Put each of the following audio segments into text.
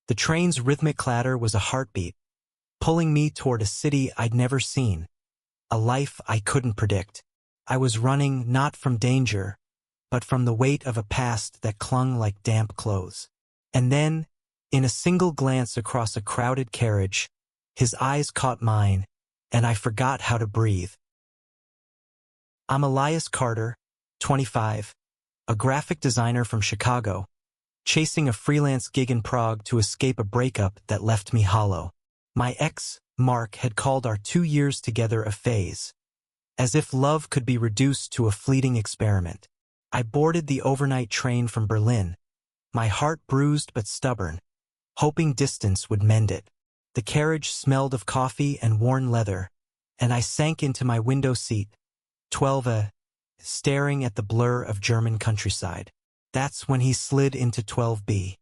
The train's rhythmic clatter was a heartbeat, pulling me toward a city I'd never seen, a life I couldn't predict. I was running not from danger, but from the weight of a past that clung like damp clothes. And then, in a single glance across a crowded carriage, his eyes caught mine, and I forgot how to breathe. I'm Elias Carter, 25, a graphic designer from Chicago, chasing a freelance gig in Prague to escape a breakup that left me hollow. My ex, Mark, had called our 2 years together a phase, as if love could be reduced to a fleeting experiment. I boarded the overnight train from Berlin, my heart bruised but stubborn, hoping distance would mend it. The carriage smelled of coffee and worn leather, and I sank into my window seat, 12A, staring at the blur of German countryside. That's when he slid into 12B.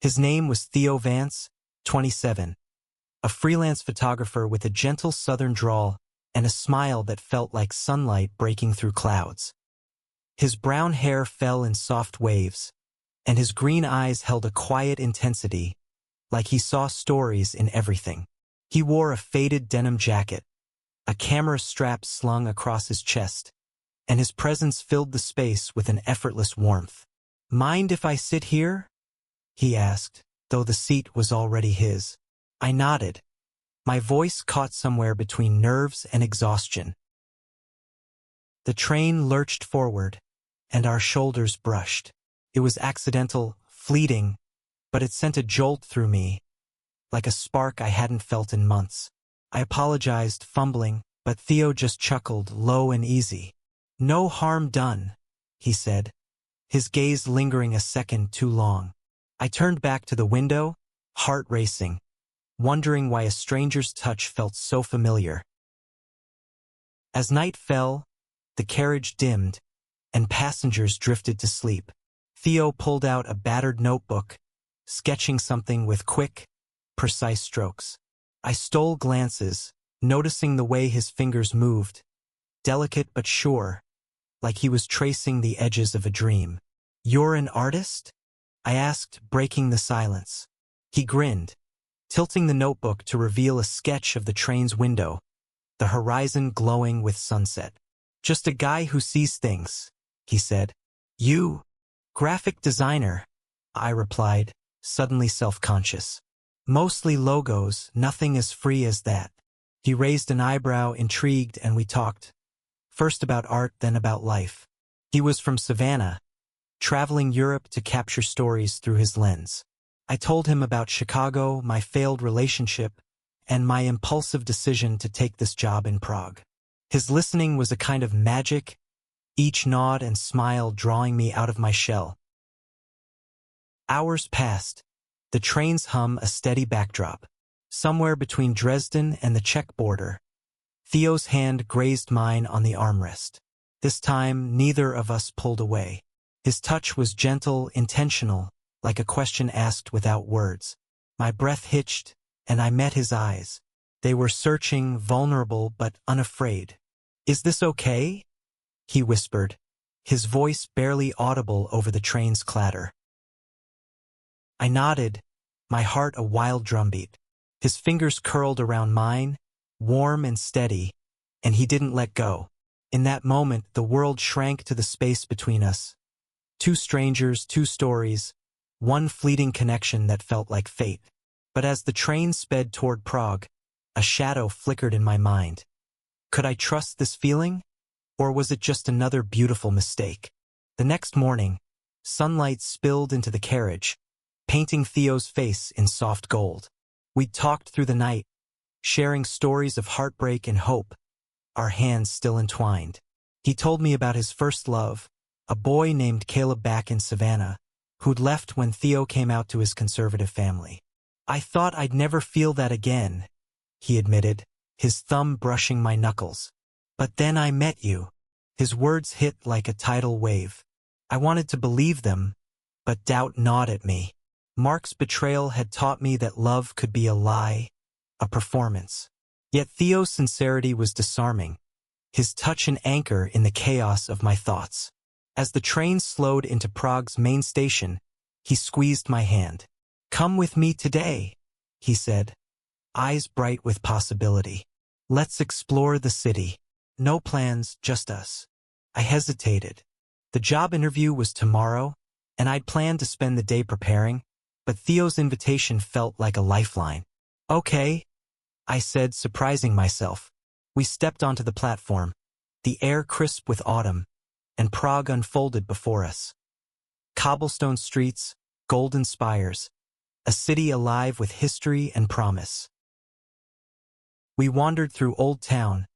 His name was Theo Vance, 27, a freelance photographer with a gentle southern drawl and a smile that felt like sunlight breaking through clouds. His brown hair fell in soft waves, and his green eyes held a quiet intensity, like he saw stories in everything. He wore a faded denim jacket, a camera strap slung across his chest, and his presence filled the space with an effortless warmth. "Mind if I sit here?" he asked, though the seat was already his. I nodded, my voice caught somewhere between nerves and exhaustion. The train lurched forward, and our shoulders brushed. It was accidental, fleeting, but it sent a jolt through me, like a spark I hadn't felt in months. I apologized, fumbling, but Theo just chuckled, low and easy. "No harm done," he said, his gaze lingering a second too long. I turned back to the window, heart racing, wondering why a stranger's touch felt so familiar. As night fell, the carriage dimmed, and passengers drifted to sleep. Theo pulled out a battered notebook, sketching something with quick, precise strokes. I stole glances, noticing the way his fingers moved, delicate but sure, like he was tracing the edges of a dream. "You're an artist?" I asked, breaking the silence. He grinned, tilting the notebook to reveal a sketch of the train's window, the horizon glowing with sunset. "Just a guy who sees things," he said. "You, graphic designer," I replied, suddenly self-conscious. "Mostly logos, nothing as free as that." He raised an eyebrow, intrigued, and we talked, first about art, then about life. He was from Savannah, traveling Europe to capture stories through his lens. I told him about Chicago, my failed relationship, and my impulsive decision to take this job in Prague. His listening was a kind of magic, each nod and smile drawing me out of my shell. Hours passed, the train's hum a steady backdrop. Somewhere between Dresden and the Czech border, Theo's hand grazed mine on the armrest. This time, neither of us pulled away. His touch was gentle, intentional, like a question asked without words. My breath hitched, and I met his eyes. They were searching, vulnerable, but unafraid. "Is this okay?" he whispered, his voice barely audible over the train's clatter. I nodded, my heart a wild drumbeat. His fingers curled around mine, warm and steady, and he didn't let go. In that moment, the world shrank to the space between us. Two strangers, two stories, one fleeting connection that felt like fate. But as the train sped toward Prague, a shadow flickered in my mind. Could I trust this feeling? Or was it just another beautiful mistake? The next morning, sunlight spilled into the carriage, painting Theo's face in soft gold. We'd talked through the night, sharing stories of heartbreak and hope, our hands still entwined. He told me about his first love, a boy named Caleb back in Savannah, who'd left when Theo came out to his conservative family. "I thought I'd never feel that again," he admitted, his thumb brushing my knuckles. "But then I met you." His words hit like a tidal wave. I wanted to believe them, but doubt gnawed at me. Mark's betrayal had taught me that love could be a lie, a performance. Yet Theo's sincerity was disarming, his touch an anchor in the chaos of my thoughts. As the train slowed into Prague's main station, he squeezed my hand. Come with me today, he said, eyes bright with possibility. Let's explore the city. No plans, just us. I hesitated. The job interview was tomorrow, and I'd planned to spend the day preparing, but Theo's invitation felt like a lifeline. Okay, I said, surprising myself. We stepped onto the platform, the air crisp with autumn, and Prague unfolded before us. Cobblestone streets, golden spires, a city alive with history and promise. We wandered through Old Town,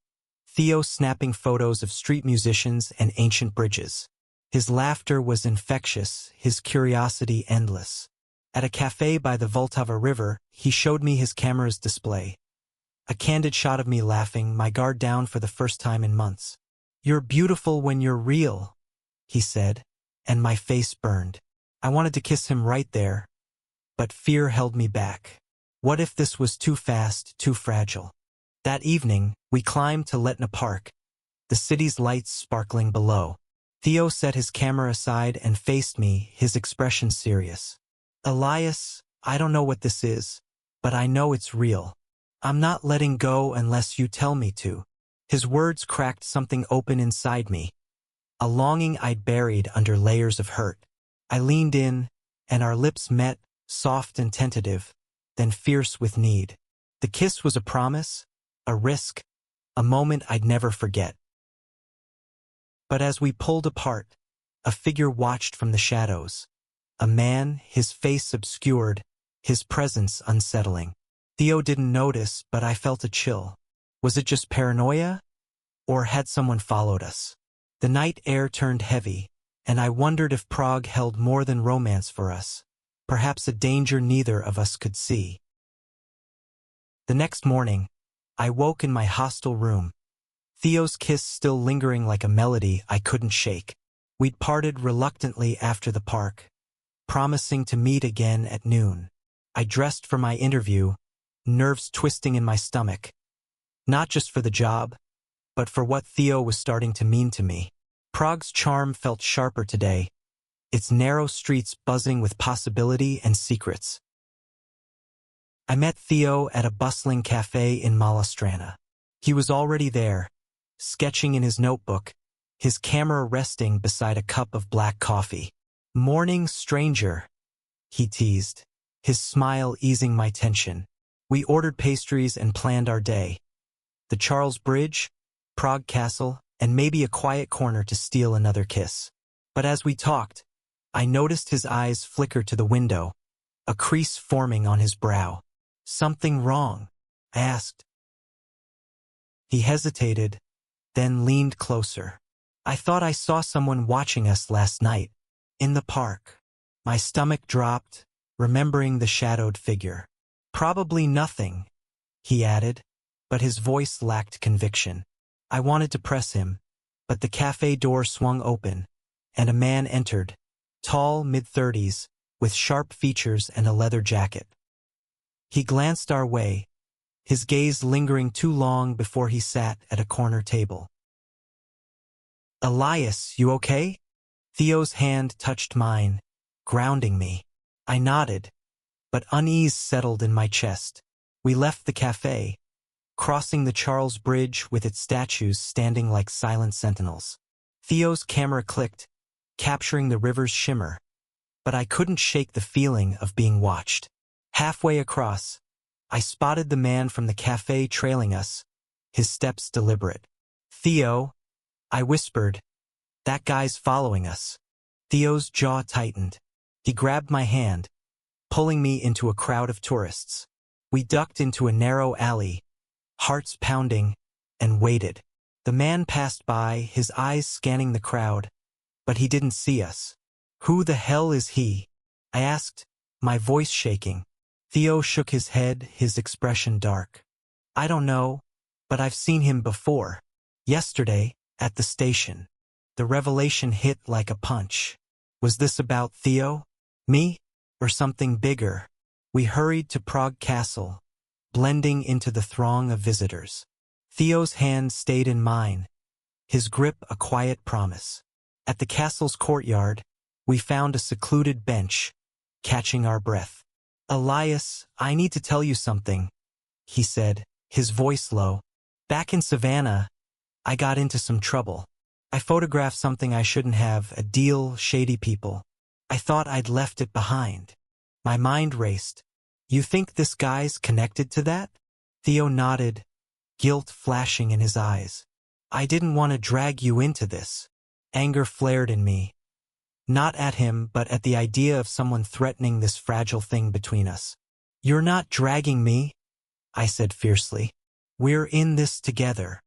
Theo snapping photos of street musicians and ancient bridges. His laughter was infectious, his curiosity endless. At a cafe by the Vltava River, he showed me his camera's display. A candid shot of me laughing, my guard down for the first time in months. You're beautiful when you're real, he said, and my face burned. I wanted to kiss him right there, but fear held me back. What if this was too fast, too fragile? That evening, we climbed to Letna Park, the city's lights sparkling below. Theo set his camera aside and faced me, his expression serious. Elias, I don't know what this is, but I know it's real. I'm not letting go unless you tell me to. His words cracked something open inside me, a longing I'd buried under layers of hurt. I leaned in, and our lips met, soft and tentative, then fierce with need. The kiss was a promise, a risk, a moment I'd never forget. But as we pulled apart, a figure watched from the shadows. A man, his face obscured, his presence unsettling. Theo didn't notice, but I felt a chill. Was it just paranoia? Or had someone followed us? The night air turned heavy, and I wondered if Prague held more than romance for us. Perhaps a danger neither of us could see. The next morning, I woke in my hostel room, Theo's kiss still lingering like a melody I couldn't shake. We'd parted reluctantly after the park, promising to meet again at noon. I dressed for my interview, nerves twisting in my stomach. Not just for the job, but for what Theo was starting to mean to me. Prague's charm felt sharper today, its narrow streets buzzing with possibility and secrets. I met Theo at a bustling cafe in Malastrana. He was already there, sketching in his notebook, his camera resting beside a cup of black coffee. "Morning, stranger," he teased, his smile easing my tension. We ordered pastries and planned our day. The Charles Bridge, Prague Castle, and maybe a quiet corner to steal another kiss. But as we talked, I noticed his eyes flicker to the window, a crease forming on his brow. "Something wrong?" I asked. He hesitated, then leaned closer. "I thought I saw someone watching us last night, in the park." My stomach dropped, remembering the shadowed figure. "Probably nothing," he added, but his voice lacked conviction. I wanted to press him, but the cafe door swung open, and a man entered, tall, mid-30s, with sharp features and a leather jacket. He glanced our way, his gaze lingering too long before he sat at a corner table. "Elias, you okay?" Theo's hand touched mine, grounding me. I nodded, but unease settled in my chest. We left the cafe, crossing the Charles Bridge with its statues standing like silent sentinels. Theo's camera clicked, capturing the river's shimmer, but I couldn't shake the feeling of being watched. Halfway across, I spotted the man from the cafe trailing us, his steps deliberate. "Theo," I whispered, "that guy's following us." Theo's jaw tightened. He grabbed my hand, pulling me into a crowd of tourists. We ducked into a narrow alley, hearts pounding, and waited. The man passed by, his eyes scanning the crowd, but he didn't see us. "Who the hell is he?" I asked, my voice shaking. Theo shook his head, his expression dark. "I don't know, but I've seen him before. Yesterday, at the station." The revelation hit like a punch. Was this about Theo? Me? Or something bigger? We hurried to Prague Castle, blending into the throng of visitors. Theo's hand stayed in mine, his grip a quiet promise. At the castle's courtyard, we found a secluded bench, catching our breath. Elias, I need to tell you something, he said, his voice low. Back in Savannah, I got into some trouble. I photographed something I shouldn't have, a deal, shady people. I thought I'd left it behind. My mind raced. You think this guy's connected to that? Theo nodded, guilt flashing in his eyes. I didn't want to drag you into this. Anger flared in me. Not at him, but at the idea of someone threatening this fragile thing between us. You're not dragging me, I said fiercely. We're in this together.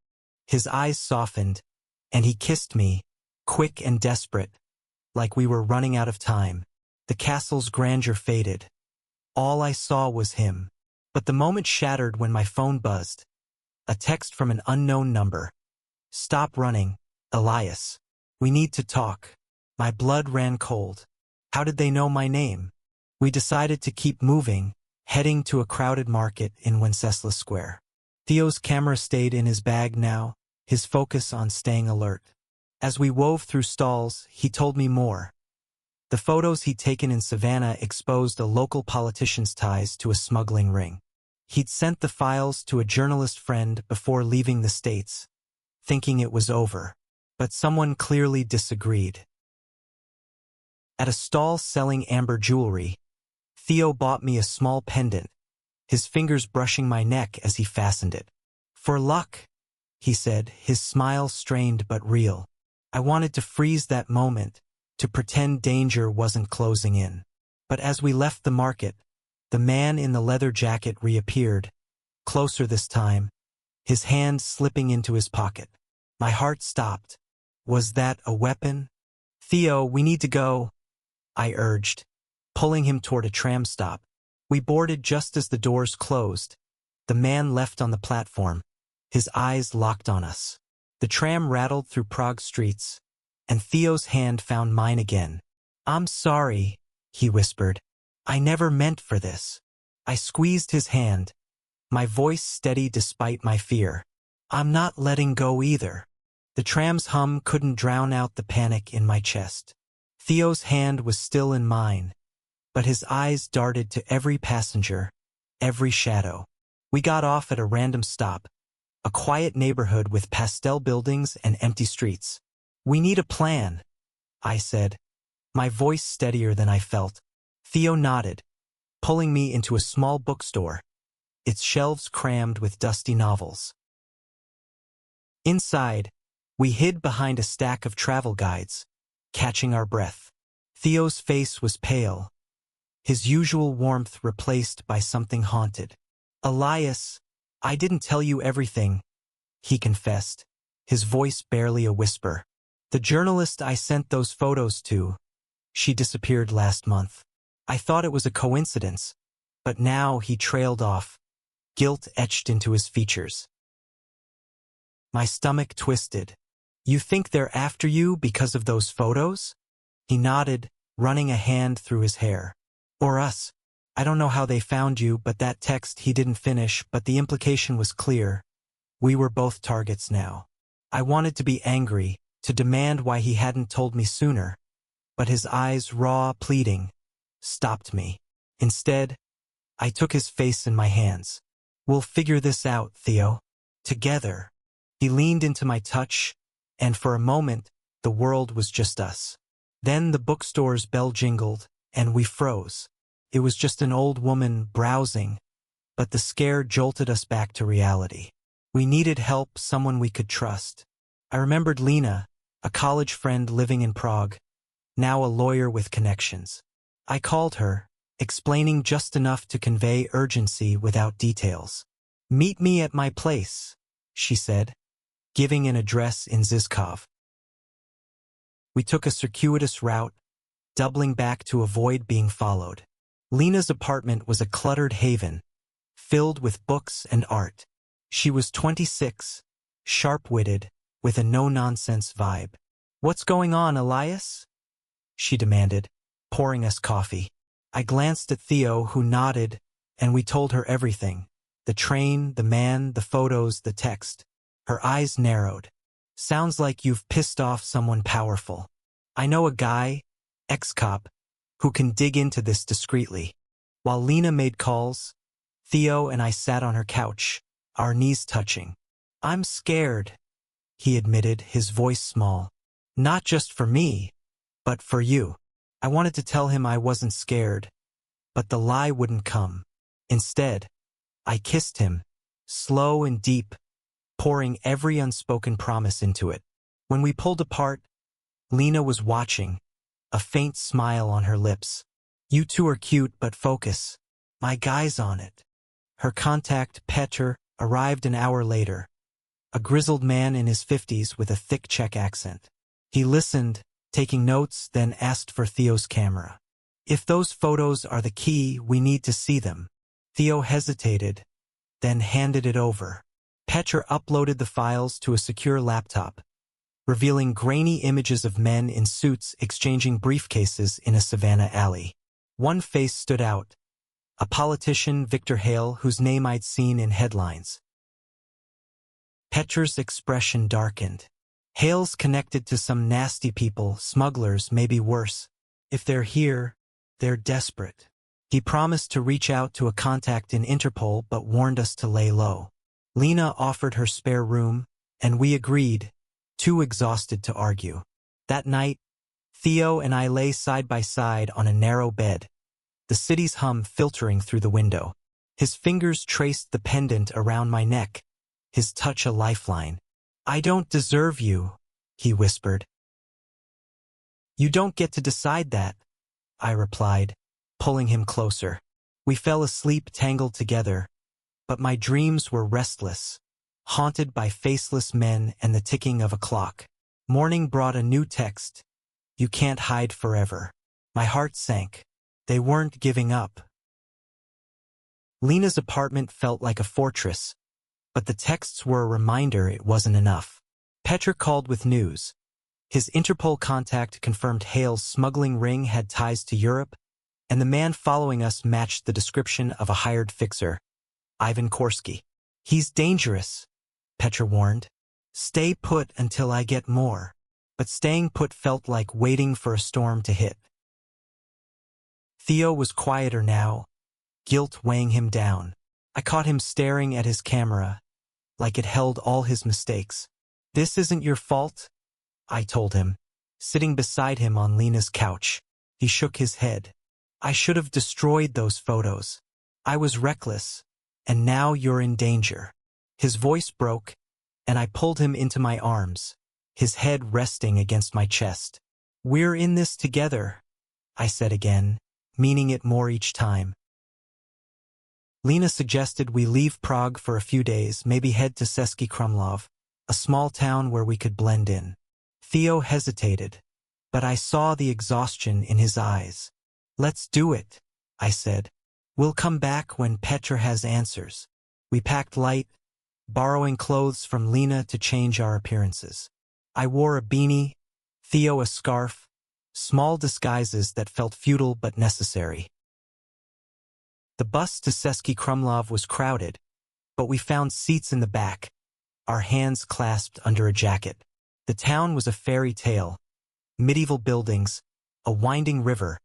His eyes softened, and he kissed me, quick and desperate, like we were running out of time. The castle's grandeur faded. All I saw was him. But the moment shattered when my phone buzzed. A text from an unknown number. Stop running, Elias. We need to talk. My blood ran cold. How did they know my name? We decided to keep moving, heading to a crowded market in Wenceslas Square. Theo's camera stayed in his bag now, his focus on staying alert. As we wove through stalls, he told me more. The photos he'd taken in Savannah exposed a local politician's ties to a smuggling ring. He'd sent the files to a journalist friend before leaving the States, thinking it was over. But someone clearly disagreed. At a stall selling amber jewelry, Theo bought me a small pendant, his fingers brushing my neck as he fastened it. For luck, he said, his smile strained but real. I wanted to freeze that moment, to pretend danger wasn't closing in. But as we left the market, the man in the leather jacket reappeared, closer this time, his hand slipping into his pocket. My heart stopped. Was that a weapon? Theo, we need to go, I urged, pulling him toward a tram stop. We boarded just as the doors closed. The man left on the platform, his eyes locked on us. The tram rattled through Prague streets, and Theo's hand found mine again. I'm sorry, he whispered. I never meant for this. I squeezed his hand, my voice steady despite my fear. I'm not letting go either. The tram's hum couldn't drown out the panic in my chest. Theo's hand was still in mine, but his eyes darted to every passenger, every shadow. We got off at a random stop, a quiet neighborhood with pastel buildings and empty streets. We need a plan, I said, my voice steadier than I felt. Theo nodded, pulling me into a small bookstore, its shelves crammed with dusty novels. Inside, we hid behind a stack of travel guides, catching our breath. Theo's face was pale, his usual warmth replaced by something haunted. Elias, I didn't tell you everything, he confessed, his voice barely a whisper. The journalist I sent those photos to, she disappeared last month. I thought it was a coincidence, but now he trailed off, guilt etched into his features. My stomach twisted. You think they're after you because of those photos? He nodded, running a hand through his hair. Or us. I don't know how they found you, but that text he didn't finish, but the implication was clear. We were both targets now. I wanted to be angry, to demand why he hadn't told me sooner, but his eyes, raw, pleading, stopped me. Instead, I took his face in my hands. We'll figure this out, Theo. Together. He leaned into my touch, and for a moment, the world was just us. Then the bookstore's bell jingled, and we froze. It was just an old woman browsing, but the scare jolted us back to reality. We needed help, someone we could trust. I remembered Lena, a college friend living in Prague, now a lawyer with connections. I called her, explaining just enough to convey urgency without details. Meet me at my place, she said, giving an address in Zizkov. We took a circuitous route, doubling back to avoid being followed. Lena's apartment was a cluttered haven, filled with books and art. She was 26, sharp-witted, with a no-nonsense vibe. What's going on, Elias? She demanded, pouring us coffee. I glanced at Theo, who nodded, and we told her everything. The train, the man, the photos, the text. Her eyes narrowed. Sounds like you've pissed off someone powerful. I know a guy, ex-cop, who can dig into this discreetly. While Lena made calls, Theo and I sat on her couch, our knees touching. "I'm scared," he admitted, his voice small. "Not just for me, but for you." I wanted to tell him I wasn't scared, but the lie wouldn't come. Instead, I kissed him, slow and deep, pouring every unspoken promise into it. When we pulled apart, Lena was watching, a faint smile on her lips. "You two are cute, but focus. My guy's on it." Her contact, Petr, arrived an hour later, a grizzled man in his 50s with a thick Czech accent. He listened, taking notes, then asked for Theo's camera. "If those photos are the key, we need to see them." Theo hesitated, then handed it over. Petr uploaded the files to a secure laptop, revealing grainy images of men in suits exchanging briefcases in a Savannah alley. One face stood out, a politician, Victor Hale, whose name I'd seen in headlines. Petr's expression darkened. "Hale's connected to some nasty people, smugglers, maybe worse. If they're here, they're desperate." He promised to reach out to a contact in Interpol but warned us to lay low. Lena offered her spare room, and we agreed, too exhausted to argue. That night, Theo and I lay side by side on a narrow bed, the city's hum filtering through the window. His fingers traced the pendant around my neck, his touch a lifeline. "I don't deserve you," he whispered. "You don't get to decide that," I replied, pulling him closer. We fell asleep tangled together, but my dreams were restless, haunted by faceless men and the ticking of a clock. Morning brought a new text. "You can't hide forever." My heart sank. They weren't giving up. Lena's apartment felt like a fortress, but the texts were a reminder it wasn't enough. Petr called with news. His Interpol contact confirmed Hale's smuggling ring had ties to Europe, and the man following us matched the description of a hired fixer, Ivan Korsky. "He's dangerous," Petr warned. "Stay put until I get more." But staying put felt like waiting for a storm to hit. Theo was quieter now, guilt weighing him down. I caught him staring at his camera, like it held all his mistakes. "This isn't your fault," I told him, sitting beside him on Lena's couch. He shook his head. "I should have destroyed those photos. I was reckless, and now you're in danger." His voice broke, and I pulled him into my arms, his head resting against my chest. "We're in this together," I said again, meaning it more each time. Lena suggested we leave Prague for a few days, maybe head to Český Krumlov, a small town where we could blend in. Theo hesitated, but I saw the exhaustion in his eyes. "Let's do it," I said. "We'll come back when Petr has answers." We packed light, borrowing clothes from Lena to change our appearances. I wore a beanie, Theo a scarf, small disguises that felt futile but necessary. The bus to Český Krumlov was crowded, but we found seats in the back, our hands clasped under a jacket. The town was a fairy tale. Medieval buildings, a winding river,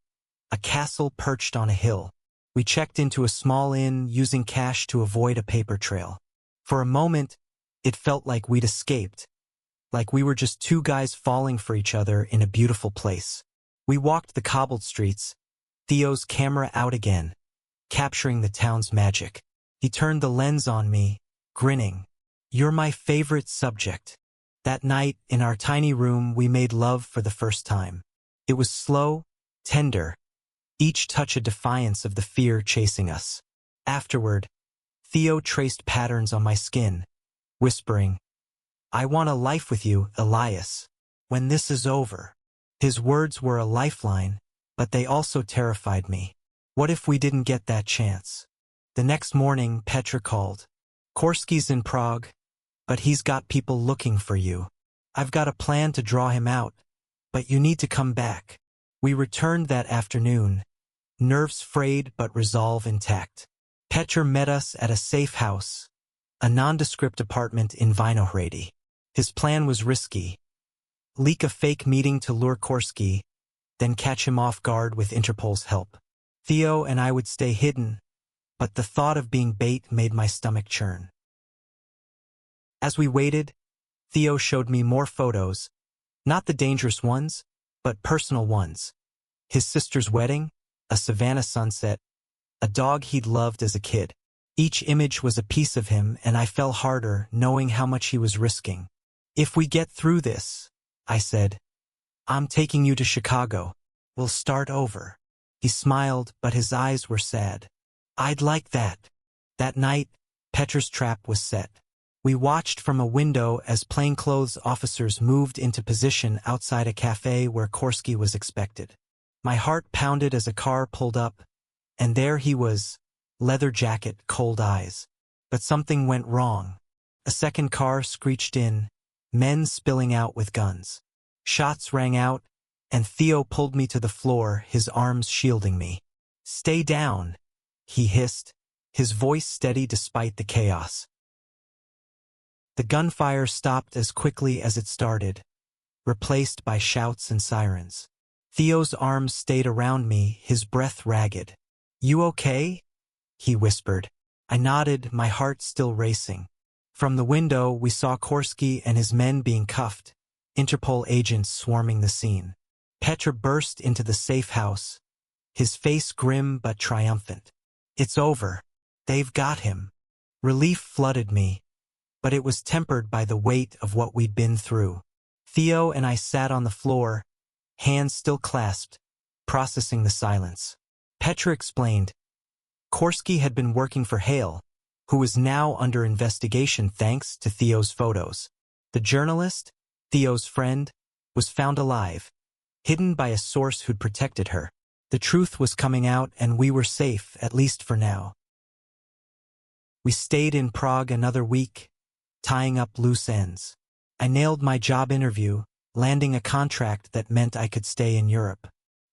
a castle perched on a hill. We checked into a small inn, using cash to avoid a paper trail. For a moment, it felt like we'd escaped, like we were just two guys falling for each other in a beautiful place. We walked the cobbled streets, Theo's camera out again, capturing the town's magic. He turned the lens on me, grinning. "You're my favorite subject." That night, in our tiny room, we made love for the first time. It was slow, tender, each touch a defiance of the fear chasing us. Afterward, Theo traced patterns on my skin, whispering, "I want a life with you, Elias, when this is over." His words were a lifeline, but they also terrified me. What if we didn't get that chance? The next morning, Petr called. "Korsky's in Prague, but he's got people looking for you. I've got a plan to draw him out, but you need to come back." We returned that afternoon, nerves frayed but resolve intact. Petr met us at a safe house, a nondescript apartment in Vinohrady. His plan was risky. Leak a fake meeting to lure Korsky, then catch him off guard with Interpol's help. Theo and I would stay hidden, but the thought of being bait made my stomach churn. As we waited, Theo showed me more photos, not the dangerous ones, but personal ones. His sister's wedding, a Savannah sunset, a dog he'd loved as a kid. Each image was a piece of him, and I fell harder knowing how much he was risking. "If we get through this," I said, "I'm taking you to Chicago. We'll start over." He smiled, but his eyes were sad. "I'd like that." That night, Petra's trap was set. We watched from a window as plainclothes officers moved into position outside a cafe where Korsky was expected. My heart pounded as a car pulled up, and there he was, leather jacket, cold eyes. But something went wrong. A second car screeched in, men spilling out with guns. Shots rang out, and Theo pulled me to the floor, his arms shielding me. "Stay down," he hissed, his voice steady despite the chaos. The gunfire stopped as quickly as it started, replaced by shouts and sirens. Theo's arms stayed around me, his breath ragged. "You okay?" he whispered. I nodded, my heart still racing. From the window, we saw Korsky and his men being cuffed, Interpol agents swarming the scene. Petra burst into the safe house, his face grim but triumphant. "It's over. They've got him." Relief flooded me, but it was tempered by the weight of what we'd been through. Theo and I sat on the floor, hands still clasped, processing the silence. Petra explained. Korsky had been working for Hale, who was now under investigation thanks to Theo's photos. The journalist, Theo's friend, was found alive, hidden by a source who'd protected her. The truth was coming out, and we were safe, at least for now. We stayed in Prague another week, tying up loose ends. I nailed my job interview, landing a contract that meant I could stay in Europe.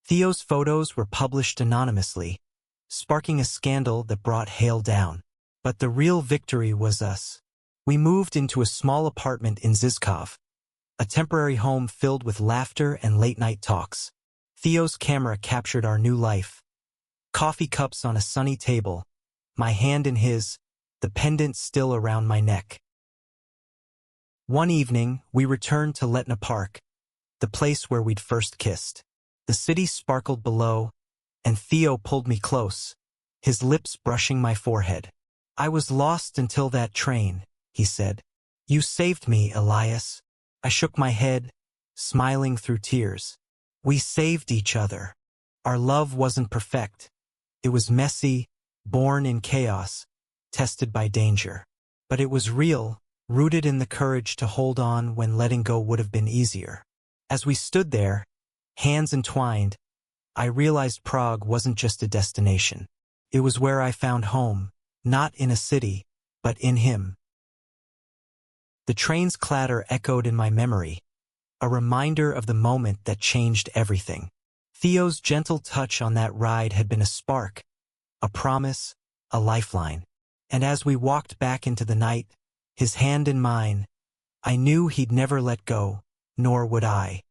Theo's photos were published anonymously, sparking a scandal that brought Hale down. But the real victory was us. We moved into a small apartment in Zizkov, a temporary home filled with laughter and late-night talks. Theo's camera captured our new life. Coffee cups on a sunny table, my hand in his, the pendant still around my neck. One evening, we returned to Letna Park, the place where we'd first kissed. The city sparkled below, and Theo pulled me close, his lips brushing my forehead. "I was lost until that train," he said. "You saved me, Elias." I shook my head, smiling through tears. We saved each other. Our love wasn't perfect. It was messy, born in chaos, tested by danger. But it was real, rooted in the courage to hold on when letting go would have been easier. As we stood there, hands entwined, I realized Prague wasn't just a destination. It was where I found home, not in a city, but in him. The train's clatter echoed in my memory, a reminder of the moment that changed everything. Theo's gentle touch on that ride had been a spark, a promise, a lifeline. And as we walked back into the night, his hand in mine, I knew he'd never let go, nor would I.